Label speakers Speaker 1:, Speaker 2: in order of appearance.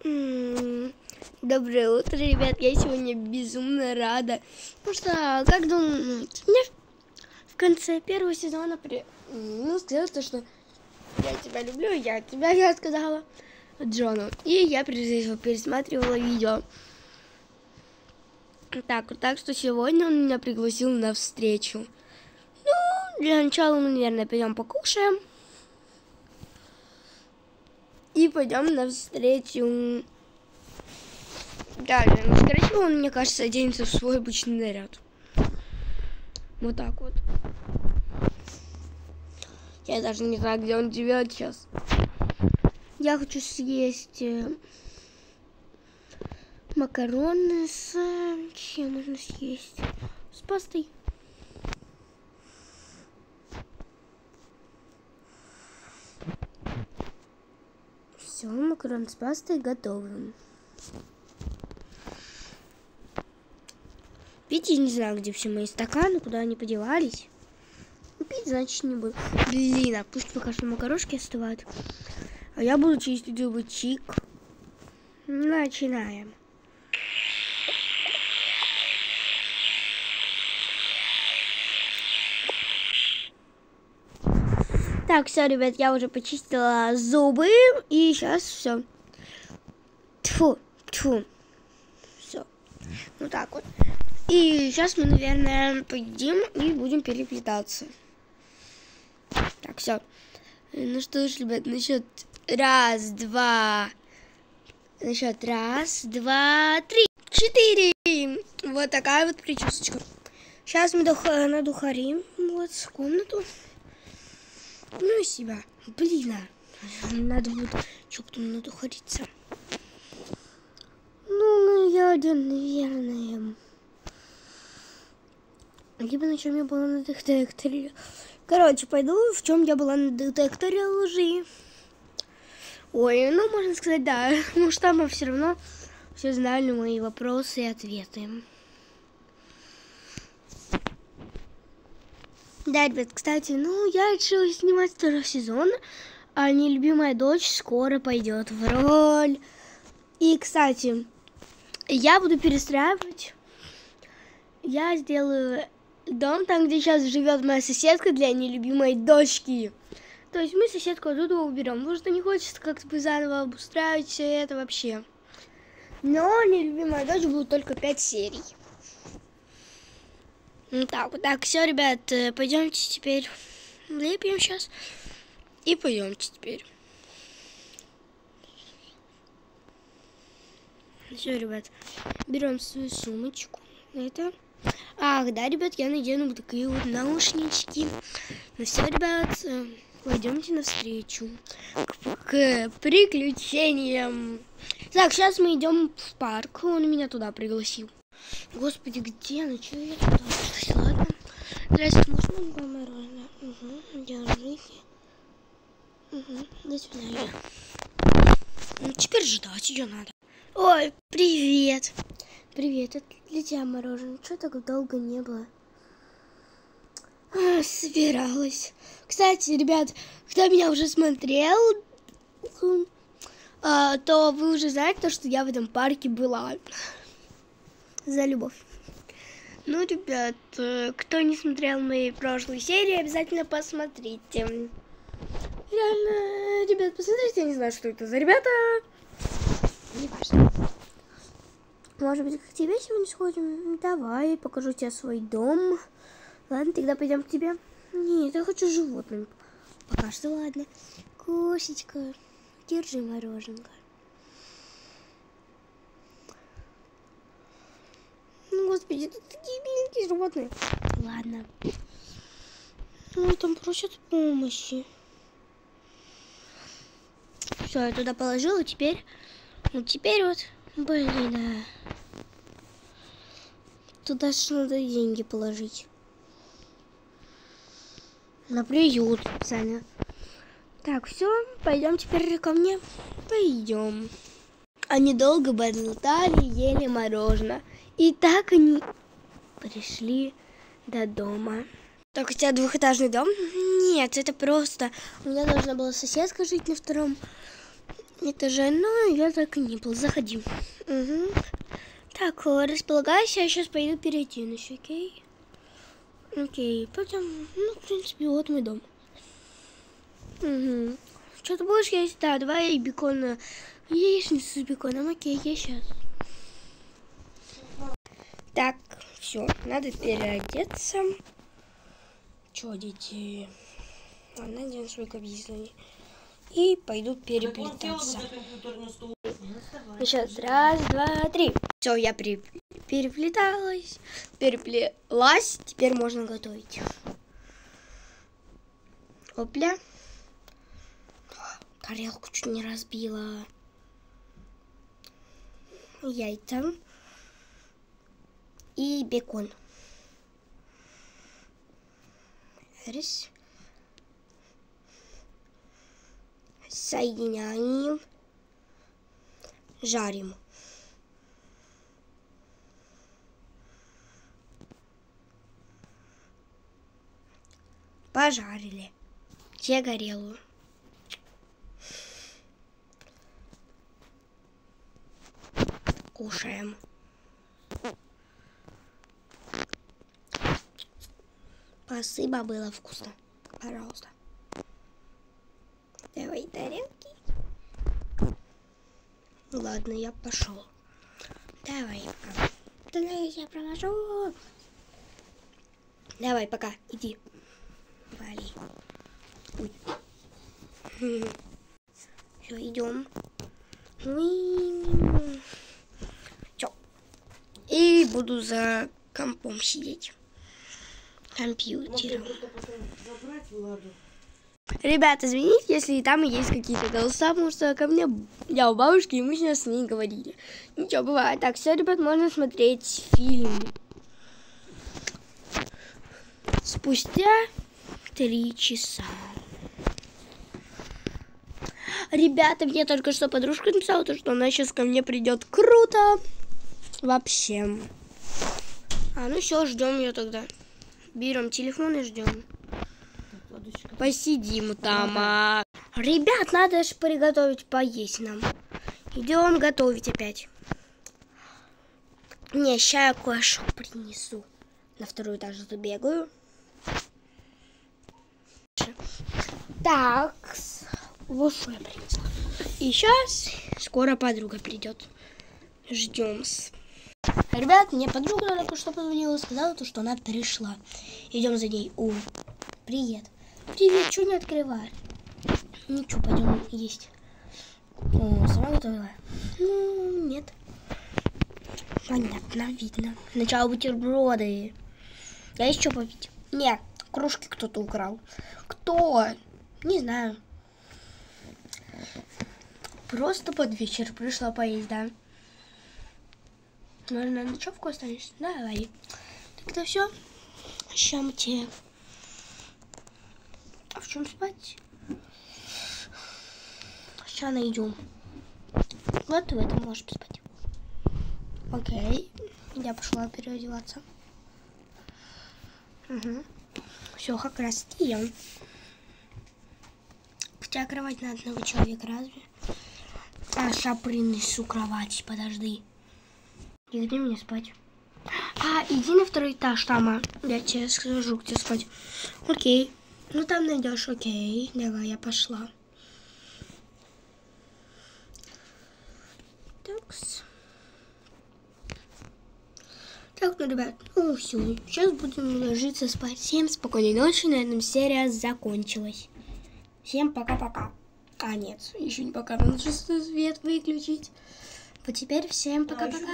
Speaker 1: Доброе утро, ребят. Я сегодня безумно рада. Потому что, как думаете, мне в конце первого сезона сказала, что я тебя люблю, я сказала Джону. И я пересматривала видео. Так что сегодня он меня пригласил на встречу. Ну, для начала мы, наверное, пойдем покушаем. И пойдем на встречу. Далее, скорее всего, он, мне кажется, оденется в свой обычный наряд. Вот так вот. Я даже не знаю, где он живет сейчас. Я хочу съесть макароны с... Чем можно съесть? С пастой. Все, макароны с пастой готовы. Пить я не знаю, где все мои стаканы, куда они подевались. Пить, значит, не буду. Блин, а пусть пока что макарошки остывают. А я буду чистить зубы. Чик. Начинаем. Так, все, ребят, я уже почистила зубы. И сейчас все. Тьфу. Все. Вот так вот. И сейчас мы, наверное, поедим и будем переплетаться. Так, все. Ну что ж, ребят, на счет раз, два, три, 4. Вот такая вот причесочка. Сейчас мы надухарим вот комнату. Ну и себя. Блин, надо будет что-то надухариться. Ну, я один, наверное. Либо на чем я была на детекторе. Короче, пойду, в чем я была на детекторе лжи. Ой, ну, можно сказать, да. Ну, что мы все равно все знали мои вопросы и ответы. Да, ребят, кстати, я решила снимать второй сезон, а нелюбимая дочь скоро пойдет в роль. И, кстати, я буду перестраивать. Я сделаю дом там, где сейчас живет моя соседка, для нелюбимой дочки. То есть мы соседку оттуда уберем, потому что не хочется как-то бы заново обустраивать все это вообще. Но нелюбимая дочь будет только 5 серий. Так, все, ребят, пойдемте теперь лепим сейчас. И пойдемте теперь. Все, ребят, берем свою сумочку. Это. Ах, да, ребят, я надену вот такие вот наушнички. Ну все, ребят, пойдемте навстречу к приключениям. Так, сейчас мы идем в парк. Он меня туда пригласил. Господи, где? Ну что я туда? Ладно. Здравствуйте, можно вам мороженое? Угу, держите. Угу, до свидания. Ну, теперь ждать ее надо. Ой, привет. Привет, это для тебя мороженое. Чего так долго не было? Собиралась. Кстати, ребят, кто меня уже смотрел, то вы уже знаете, что я в этом парке была. За любовь. Ну, ребят, кто не смотрел мои прошлые серии, обязательно посмотрите. Реально, ребят, посмотрите, я не знаю, что это за ребята. Не важно. Может быть, к тебе сегодня сходим? Давай, покажу тебе свой дом. Ладно, тогда пойдем к тебе. Нет, я хочу животным. Пока что ладно. Кошечка, держи мороженка. Ну, господи, тут такие миленькие животные. Ладно. Ну, там просят помощи. Все, я туда положила, теперь... Ну, теперь вот... Блин, туда же надо деньги положить. На приют специально. Так, все, пойдем теперь ко мне. Пойдем. Они долго болтали, ели мороженое. И так они пришли до дома. Так, у тебя двухэтажный дом? Нет, это просто... У меня должна была соседка жить на втором этаже, но я так и не был. Заходи. Угу. Так, располагайся, я сейчас пойду переоденусь, окей? Окей, потом, ну, в принципе, вот мой дом. Угу. Что ты будешь есть? Да, давай бекон, яичницу с беконом, окей, я сейчас. Так, все, надо переодеться. Че, дети? Ладно, надену свой кабинет. И пойду переплетаться. Сейчас, раз, два, три. Все, я переплелась. Теперь можно готовить. Опля. Тарелку чуть не разбила. Яйца. И бекон. Раз. Соединяем. Жарим. Пожарили. Загорелую. Кушаем. Спасибо, было вкусно. Пожалуйста. Давай тарелки. Ладно, я пошел. Давай, пока. Давай, я провожу. Давай, пока, иди. Вали. Все, идем. Все. И буду за компом сидеть. Компьютером. Ребята, извините, если там есть какие-то голоса, потому что ко мне, я у бабушки, и мы сейчас с ней говорили. Ничего, бывает. Так, все, ребят, можно смотреть фильм. Спустя 3 часа. Ребята, мне только что подружка написала, что она сейчас ко мне придет. Круто! Вообще. Ну все, ждем ее тогда. Берем телефон и ждем. Посидим там. Ребят, надо же приготовить поесть нам. Идем готовить опять. Не, ща я кое-что принесу. На 2-й этаж забегаю. Так, вот что я принесла. И сейчас скоро подруга придет. Ждем. Ребят, мне подруга только что позвонила и сказала, что она пришла. Идем за ней. О, привет. Привет, что не открываешь? Ничего, пойдем есть. О, сама готовила? Ну, нет. Понятно, видно. Сначала бутерброды. А есть что попить? Нет, кружки кто-то украл. Кто? Не знаю. Просто под вечер пришла поесть, да? Наверное, на ночевку останешься? Давай. Тогда все. Сейчас мы тебе... А в чем спать? Сейчас найдем. Вот ты в этом можешь спать. Окей. Я пошла переодеваться. Угу. Все, как раз ем. Хотя кровать на одного человека разве? Сейчас принесу кровать, подожди. И где мне спать? Иди на 2-й этаж, там, я тебе скажу, где спать. Окей. Ну там найдешь, окей. Давай, я пошла. Так, ну, ребят, ну все. Сейчас будем ложиться спать. Всем спокойной ночи. На этом серия закончилась. Всем пока-пока. Нет, еще не пока. Надо свет выключить. Вот теперь всем пока-пока.